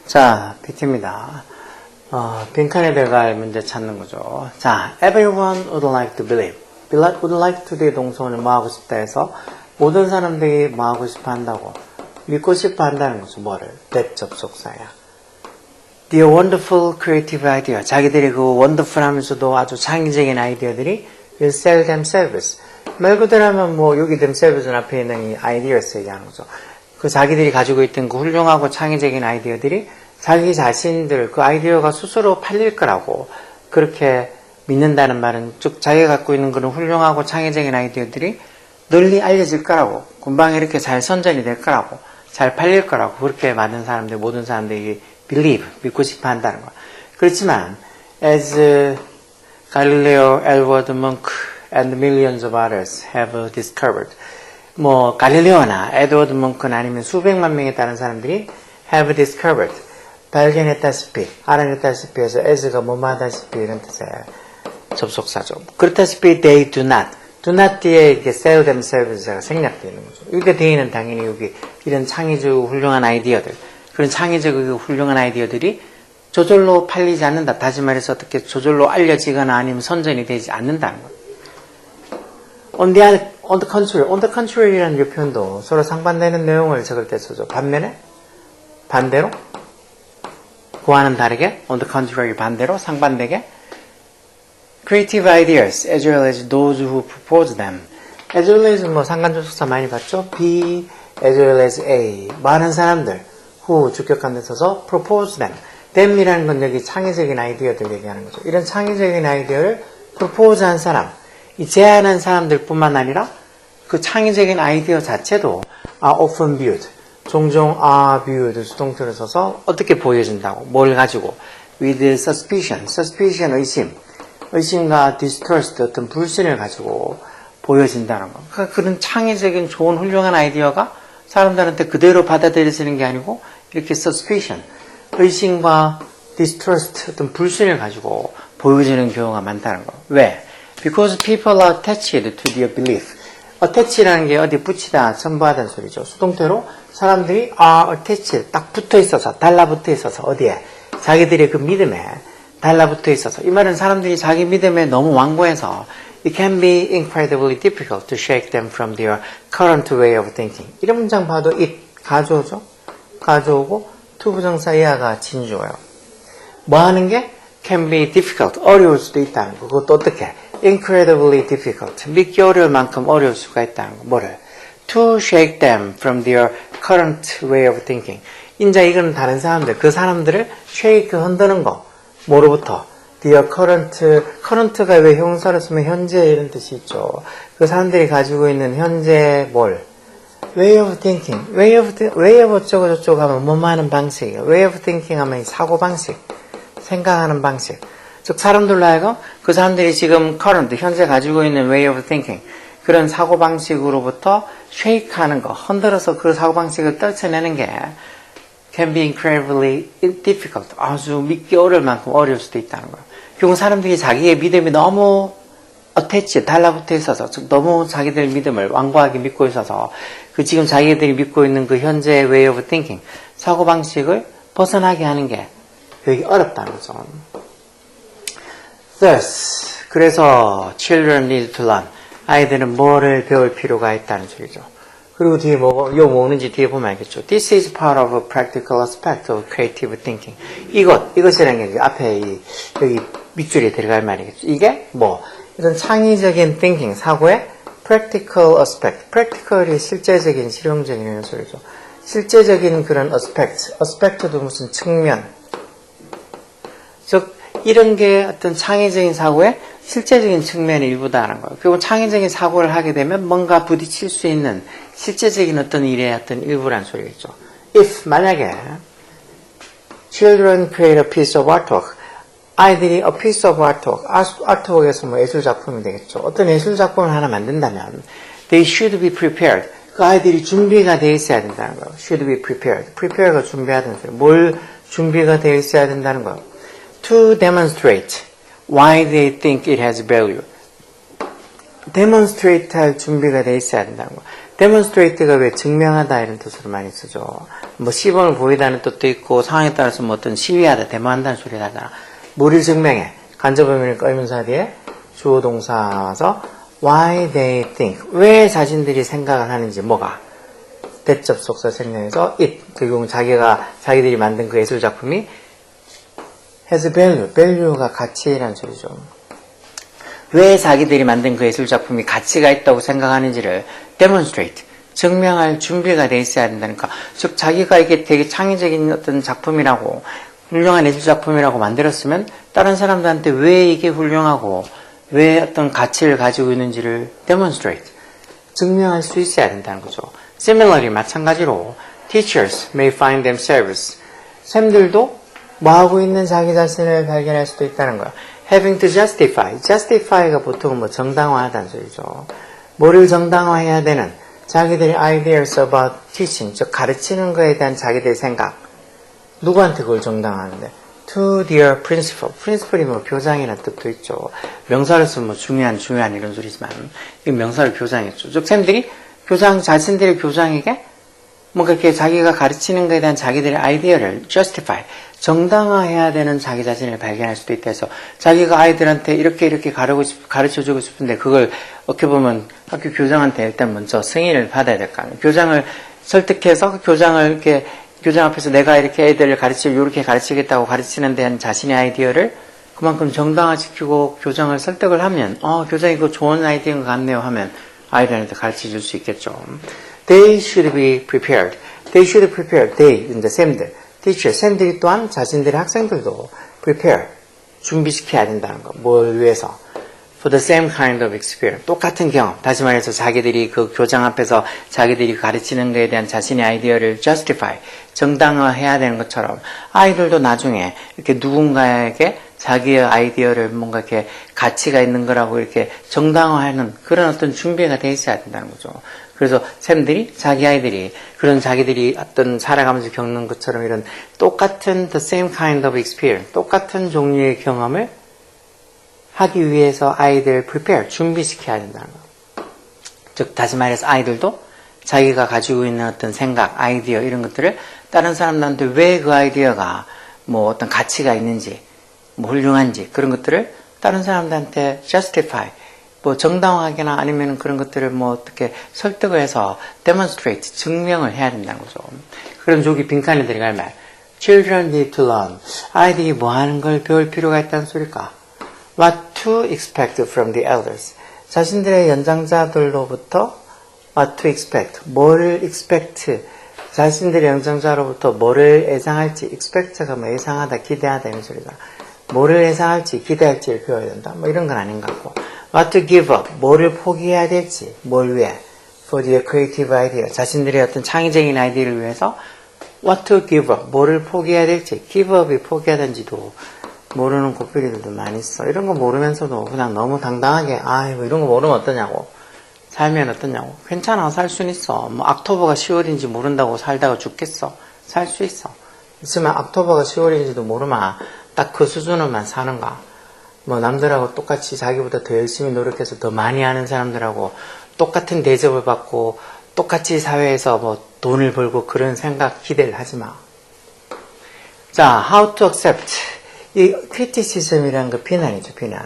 자, PT입니다. 빈칸에 들어갈 문제 찾는 거죠. 자, everyone would like to believe. would like to 의 동사는 뭐 하고 싶다 해서 모든 사람들이 뭐 하고 싶어 한다고 믿고 싶어 한다는 거죠. 뭐를? that 접속사야. The wonderful creative idea. 자기들이 그 wonderful 하면서도 아주 창의적인 아이디어들이 will sell themselves. 말 그대로 하면 뭐 여기 themselves 앞에 있는 이 ideas 얘기하는 거죠. 그 자기들이 가지고 있던 그 훌륭하고 창의적인 아이디어들이 자기 자신들 그 아이디어가 스스로 팔릴 거라고 그렇게 믿는다는 말은 즉 자기가 갖고 있는 그런 훌륭하고 창의적인 아이디어들이 널리 알려질 거라고 금방 이렇게 잘 선전이 될 거라고 잘 팔릴 거라고 그렇게 많은 사람들 모든 사람들이 believe 믿고 싶어 한다는 거. 그렇지만 as Galileo, Edward Munch and millions of others have discovered 뭐 갈릴레오나 에드워드 뭉크나 아니면 수백만 명의 다른 사람들이 have discovered 발견했다시피 알아냈다시피 해서 as가 뭐뭐하다시피 이런 뜻의 접속사죠. 그렇다시피 they do not 뒤에 이렇게 sell themselves가 생략되어 있는 거죠. 이게 they는 당연히 여기 이런 창의적 훌륭한 아이디어들 그런 창의적 훌륭한 아이디어들이 저절로 팔리지 않는다. 다시 말해서 어떻게 저절로 알려지거나 아니면 선전이 되지 않는다는 거예요. on the contrary라는 이 표현도 서로 상반되는 내용을 적을 때 쓰죠. 반면에 반대로 그와는 다르게 on the contrary 반대로 상반되게 creative ideas as well as those who propose them as well as 뭐 상관접속사 많이 봤죠? B as well as A 많은 사람들 who 주격한 데 써서 propose them이라는 건 여기 창의적인 아이디어들 얘기하는 거죠. 이런 창의적인 아이디어를 propose한 사람 이 제안한 사람들 뿐만 아니라 그 창의적인 아이디어 자체도 are often viewed 종종 are viewed 수동태를 써서 어떻게 보여진다고 뭘 가지고 with suspicion 의심과 distrust 어떤 불신을 가지고 보여진다는 거. 그러니까 그런 창의적인 좋은 훌륭한 아이디어가 사람들한테 그대로 받아들여지는 게 아니고 이렇게 suspicion 의심과 distrust 어떤 불신을 가지고 보여지는 경우가 많다는 거. 왜? Because people are attached to their belief. attach라는 게 어디 붙이다, 첨부하다는 소리죠. 수동태로 사람들이 are attached, 딱 붙어 있어서, 달라붙어 있어서, 어디에? 자기들의 그 믿음에 달라붙어 있어서. 이 말은 사람들이 자기 믿음에 너무 완고해서 it can be incredibly difficult to shake them from their current way of thinking. 이런 문장 봐도 it 가져오죠? 가져오고 to 부정사 이하가 진주어요. 뭐 하는 게? can be difficult, 어려울 수도 있다는 거. 그것도 어떻게? incredibly difficult, 믿기 어려울 만큼 어려울 수가 있다는 거. 뭐를? to shake them from their current way of thinking. 인자 이거는 다른 사람들, 그 사람들을 shake, 흔드는 거. 뭐로부터? their current가 왜 형사를 쓰면 현재 이런 뜻이 있죠. 그 사람들이 가지고 있는 현재 뭘? way of thinking. way of 어쩌고 저쩌고 하면 뭐뭐 하는 방식이에요. way of thinking 하면 사고방식, 생각하는 방식. 즉 사람들로 하여금 그 사람들이 지금 current, 현재 가지고 있는 way of thinking 그런 사고방식으로부터 shake하는 거, 흔들어서 그 사고방식을 떨쳐내는 게 can be incredibly difficult, 아주 믿기 어려울 만큼 어려울 수도 있다는 거예요. 결국 사람들이 자기의 믿음이 너무 attached, 달라붙어 있어서 즉 너무 자기들 믿음을 완고하게 믿고 있어서 그 지금 자기들이 믿고 있는 그 현재의 way of thinking, 사고방식을 벗어나게 하는 게 되게 어렵다는 거죠. Thus, 그래서 children need to learn. 아이들은 뭐를 배울 필요가 있다는 소리죠. 그리고 뒤에 뭐가 뭐는지 뒤에 보면 알겠죠. This is part of a practical aspect of creative thinking. 이것이라는 게 앞에 여기 밑줄에 들어갈 말이겠죠. 이게 뭐 이런 창의적인 thinking, 사고의 practical aspect. practical이 실제적인, 실용적인 이런 소리죠. 실제적인 그런 aspect도 무슨 측면. 즉 이런 게 어떤 창의적인 사고의 실제적인 측면의 일부다라는 거예요. 그리고 창의적인 사고를 하게 되면 뭔가 부딪힐 수 있는 실제적인 어떤 일의 어떤 일부라는 소리겠죠. If 만약에 children create a piece of artwork, 아이들이 a piece of artwork, artwork에서 뭐 예술 작품이 되겠죠. 어떤 예술 작품을 하나 만든다면 they should be prepared. 그 아이들이 준비가 되어 있어야 된다는 거예요. should be prepared. prepare가 준비하다는 소리. 뭘 준비가 되어 있어야 된다는 거예요. to demonstrate why they think it has value. demonstrate 할 준비가 돼 있어야 된다는 거. demonstrate가 왜 증명하다 이런 뜻으로 많이 쓰죠. 뭐 시범을 보이다는 뜻도 있고 상황에 따라서 뭐 어떤 시위하다, 데모한다는 소리를 하잖아. 뭐를 증명해? 간접 의미를 끌면서 뒤에 주어 동사 나와서 why they think, 왜 자신들이 생각을 하는지, 뭐가 대접속사 생략해서 it, 그 경우 자기들이 만든 그 예술 작품이 has value, value가 가치라는 소리죠. 왜 자기들이 만든 그 예술 작품이 가치가 있다고 생각하는지를 demonstrate, 증명할 준비가 돼 있어야 된다니까. 즉 자기가 이게 되게 창의적인 어떤 작품이라고, 훌륭한 예술 작품이라고 만들었으면 다른 사람들한테 왜 이게 훌륭하고 왜 어떤 가치를 가지고 있는지를 demonstrate, 증명할 수 있어야 된다는 거죠. Similarly, 마찬가지로 teachers may find themselves, 쌤들도 뭐 하고 있는 자기 자신을 발견할 수도 있다는 거야. Having to justify, justify가 보통 뭐 정당화하다는 소리죠. 뭐를 정당화해야 되는, 자기들의 ideas about teaching, 즉 가르치는 거에 대한 자기들의 생각, 누구한테 그걸 정당화하는데? To their principal. principal이 뭐 교장이라는 뜻도 있죠. 명사를 쓰면 뭐 중요한 이런 소리지만 이 명사를 교장했죠. 즉 쌤들이 자신들의 교장에게 뭔가 이렇게 자기가 가르치는 것에 대한 자기들의 아이디어를 justify, 정당화해야 되는 자기 자신을 발견할 수도 있다 해서 자기가 아이들한테 이렇게 가르쳐주고 싶은데 그걸 어떻게 보면 학교 교장한테 일단 먼저 승인을 받아야 될 거 아니에요. 교장을 설득해서 그 교장 앞에서 내가 이렇게 애들을 이렇게 가르치겠다고 가르치는 데한 자신의 아이디어를 그만큼 정당화시키고 교장을 설득을 하면 교장이 그거 좋은 아이디어인 것 같네요 하면 아이들한테 가르쳐 줄 수 있겠죠. They should be prepared. They should prepare. They, 이제 쌤들, teacher, 쌤들이 또한 자신들의 학생들도 prepare, 준비시켜야 된다는 거. 뭘 위해서? For the same kind of experience. 똑같은 경험. 다시 말해서 자기들이 그 교장 앞에서 자기들이 가르치는 것에 대한 자신의 아이디어를 justify, 정당화해야 되는 것처럼 아이들도 나중에 이렇게 누군가에게 자기의 아이디어를 뭔가 이렇게 가치가 있는 거라고 이렇게 정당화하는 그런 어떤 준비가 돼 있어야 된다는 거죠. 그래서 쌤들이 자기 아이들이 그런 자기들이 어떤 살아가면서 겪는 것처럼 이런 똑같은 the same kind of experience, 똑같은 종류의 경험을 하기 위해서 아이들 prepare, 준비시켜야 된다는 거. 즉 다시 말해서 아이들도 자기가 가지고 있는 어떤 생각, 아이디어 이런 것들을 다른 사람들한테 왜 그 아이디어가 뭐 어떤 가치가 있는지, 뭐 훌륭한지 그런 것들을 다른 사람들한테 justify, 뭐 정당하게나 아니면 그런 것들을 뭐 어떻게 설득을 해서 demonstrate, 증명을 해야 된다는 거죠. 그럼 저기 빈칸에 들어갈 말, children need to learn. 아이들이 뭐 하는 걸 배울 필요가 있다는 소릴까? What to expect from the elders. 자신들의 연장자들로부터 what to expect, 뭐를 expect, 자신들의 연장자로부터 뭐를 예상할지, expect가 뭐 예상하다, 기대하다 이런 소리다. 뭐를 예상할지, 기대할지를 배워야 된다. 뭐 이런 건 아닌 것 같고. What to give up, 뭐를 포기해야 될지, 뭘 위해. For their creative idea, 자신들의 어떤 창의적인 아이디어를 위해서 what to give up, 뭐를 포기해야 될지, give up이 포기하든지도 모르는 고삐리들도 많이 있어. 이런 거 모르면서도 그냥 너무 당당하게 아이고 이런 거 모르면 어떠냐고, 살면 어떠냐고. 괜찮아, 살 수는 있어. 뭐 악토버가 10월인지 모른다고 살다가 죽겠어. 살 수 있어. 있으면 악토버가 10월인지도 모르면 딱 그 수준으로만 사는가. 뭐 남들하고 똑같이 자기보다 더 열심히 노력해서 더 많이 하는 사람들하고 똑같은 대접을 받고 똑같이 사회에서 뭐 돈을 벌고 그런 생각 기대를 하지 마. 자, how to accept. 이 criticism이라는 거 비난이죠, 비난.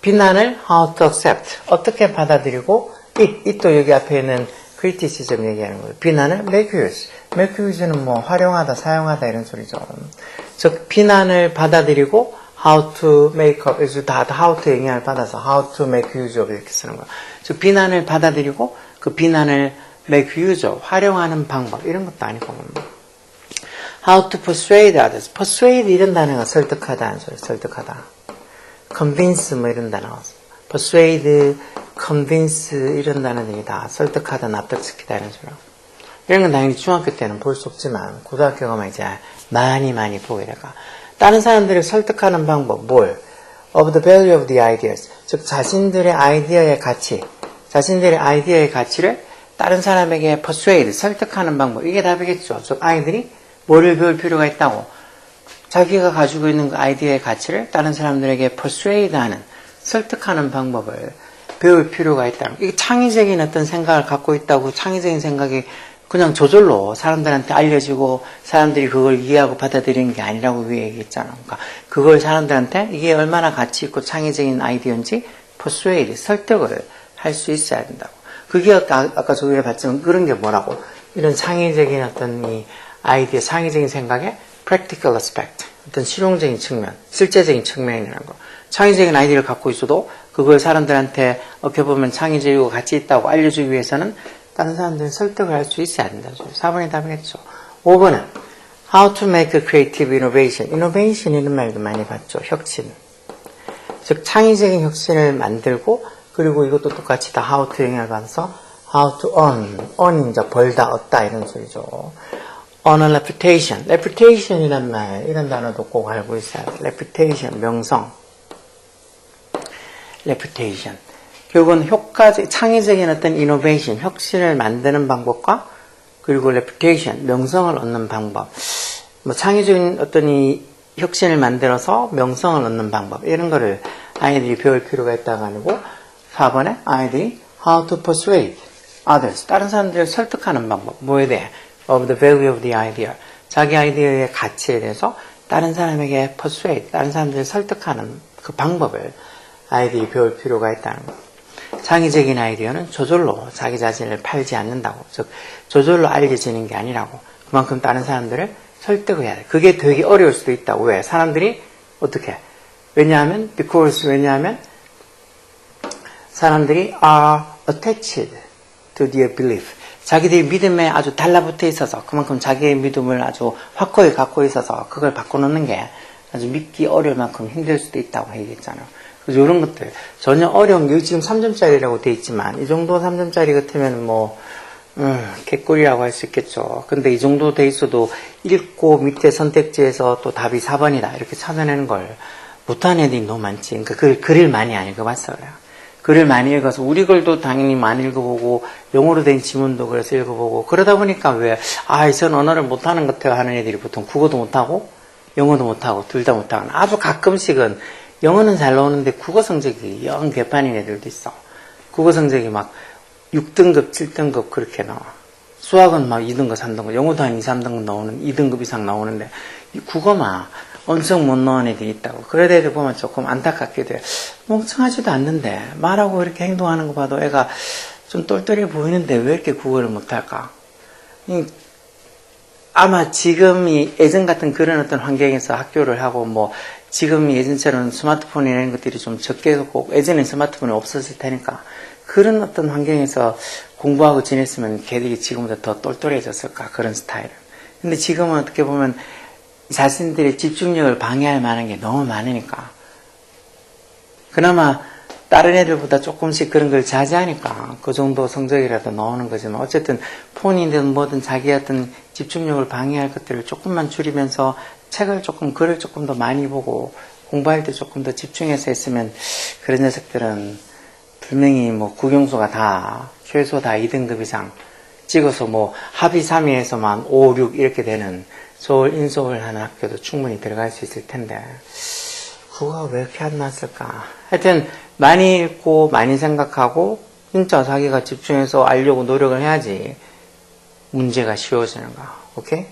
비난을 how to accept. 어떻게 받아들이고 it도 여기 앞에 있는 criticism 얘기하는 거예요. 비난을 make use. make use는 뭐 활용하다, 사용하다 이런 소리죠. 즉 비난을 받아들이고 how to make up, 그래서 다 how to 영향을 받아서 how to make use of 이렇게 쓰는 거예요. 즉 비난을 받아들이고 그 비난을 make use of, 활용하는 방법 이런 것도 아니고 how to persuade others. persuade 이런 단어가 설득하다는 소리, 설득하다. convince 뭐 이런 단어. persuade, convince 이런 단어들이 다 설득하다, 납득시키다 이런 소리로. 이런 건 당연히 중학교 때는 볼 수 없지만 고등학교 가면 이제 많이 보게 될까. 다른 사람들을 설득하는 방법, 뭘? of the value of the ideas. 즉 자신들의 아이디어의 가치, 자신들의 아이디어의 가치를 다른 사람에게 persuade, 설득하는 방법. 이게 답이겠죠. 즉 아이들이 뭐를 배울 필요가 있다고. 자기가 가지고 있는 그 아이디어의 가치를 다른 사람들에게 persuade하는, 설득하는 방법을 배울 필요가 있다. 이게 창의적인 어떤 생각을 갖고 있다고 창의적인 생각이 그냥 저절로 사람들한테 알려지고 사람들이 그걸 이해하고 받아들이는 게 아니라고 위에 얘기했잖아. 그러니까 그걸 사람들한테 이게 얼마나 가치 있고 창의적인 아이디어인지 persuade, 설득을 할 수 있어야 된다고. 그게 아까 저 위에 봤지만 그런 게 뭐라고? 이런 창의적인 어떤 이 아이디어, 창의적인 생각의 practical aspect, 어떤 실용적인 측면, 실제적인 측면이라는 거. 창의적인 아이디어를 갖고 있어도 그걸 사람들한테 어떻게 보면 창의적이고 가치 있다고 알려주기 위해서는 다른 사람들은 설득을 할 수 있어야 된다. 4번이 답이겠죠. 5번은 How to make a creative innovation. innovation 이런 말도 많이 봤죠. 혁신. 즉 창의적인 혁신을 만들고 그리고 이것도 똑같이 다 how to 영향을 받아서 how to earn 이제 벌다 얻다 이런 소리죠. earn a reputation. reputation이란 말 이런 단어도 꼭 알고 있어야 돼. reputation 명성. reputation. 결국은 창의적인 어떤 innovation, 혁신을 만드는 방법과 그리고 reputation, 명성을 얻는 방법. 뭐 창의적인 어떤 이 혁신을 만들어서 명성을 얻는 방법. 이런 거를 아이들이 배울 필요가 있다가 아니고 4번에 아이들이 how to persuade others. 다른 사람들을 설득하는 방법. 뭐에 대해? of the value of the idea. 자기 아이디어의 가치에 대해서 다른 사람에게 persuade, 다른 사람들을 설득하는 그 방법을 아이들이 배울 필요가 있다는 거. 창의적인 아이디어는 저절로 자기 자신을 팔지 않는다고. 즉 저절로 알려지는 게 아니라고. 그만큼 다른 사람들을 설득을 해야 돼. 그게 되게 어려울 수도 있다고. 왜? 사람들이 어떻게? 왜냐하면 사람들이 are attached to their belief. 자기들이 믿음에 아주 달라붙어 있어서 그만큼 자기의 믿음을 아주 확고히 갖고 있어서 그걸 바꿔놓는 게 아주 믿기 어려울 만큼 힘들 수도 있다고 얘기했잖아요. 그래서 이런 것들 전혀 어려운 게 지금 3점짜리라고 돼 있지만 이 정도 3점짜리 같으면 뭐 개꿀이라고 할 수 있겠죠. 근데 이 정도 돼 있어도 읽고 밑에 선택지에서 또 답이 4번이다 이렇게 찾아내는 걸 못하는 애들이 너무 많지. 그러니까 그 글을 많이 안 읽어봤어 그래요. 글을 많이 읽어서 우리 글도 당연히 많이 읽어보고 영어로 된 지문도 그래서 읽어보고 그러다 보니까 전 언어를 못하는 것 같아요 하는 애들이 보통 국어도 못하고 영어도 못하고 둘 다 못하고 아주 가끔씩은 영어는 잘 나오는데 국어 성적이 영 개판인 애들도 있어. 국어 성적이 막 6등급, 7등급 그렇게 나와. 수학은 막 2등급, 3등급, 영어도 한 2, 3등급 나오는 2등급 이상 나오는데 국어만 엄청 못 나오는 애들이 있다고. 그런 애들 보면 조금 안타깝게 돼. 멍청하지도 않는데 말하고 이렇게 행동하는 거 봐도 애가 좀 똘똘해 보이는데 왜 이렇게 국어를 못할까? 아마 지금이 예전 같은 그런 어떤 환경에서 학교를 하고 뭐 지금 예전처럼 스마트폰이나 이런 것들이 좀 적게 고 예전엔 스마트폰이 없었을 테니까 그런 어떤 환경에서 공부하고 지냈으면 걔들이 지금보다 더 똘똘해졌을까 그런 스타일은. 근데 지금은 어떻게 보면 자신들의 집중력을 방해할 만한 게 너무 많으니까 그나마 다른 애들보다 조금씩 그런 걸 자제하니까 그 정도 성적이라도 나오는 거지만 어쨌든 폰이든 뭐든 자기 어떤 집중력을 방해할 것들을 조금만 줄이면서 글을 조금 더 많이 보고 공부할 때 조금 더 집중해서 했으면 그런 녀석들은 분명히 뭐 국영수가 다 최소 다 2등급 이상 찍어서 뭐 합의 3위에서만 5, 6 이렇게 되는 서울 인서울 하는 학교도 충분히 들어갈 수 있을 텐데 그거가 왜 이렇게 안 났을까? 하여튼 많이 읽고 많이 생각하고 진짜 자기가 집중해서 알려고 노력을 해야지 문제가 쉬워지는 거야. 오케이?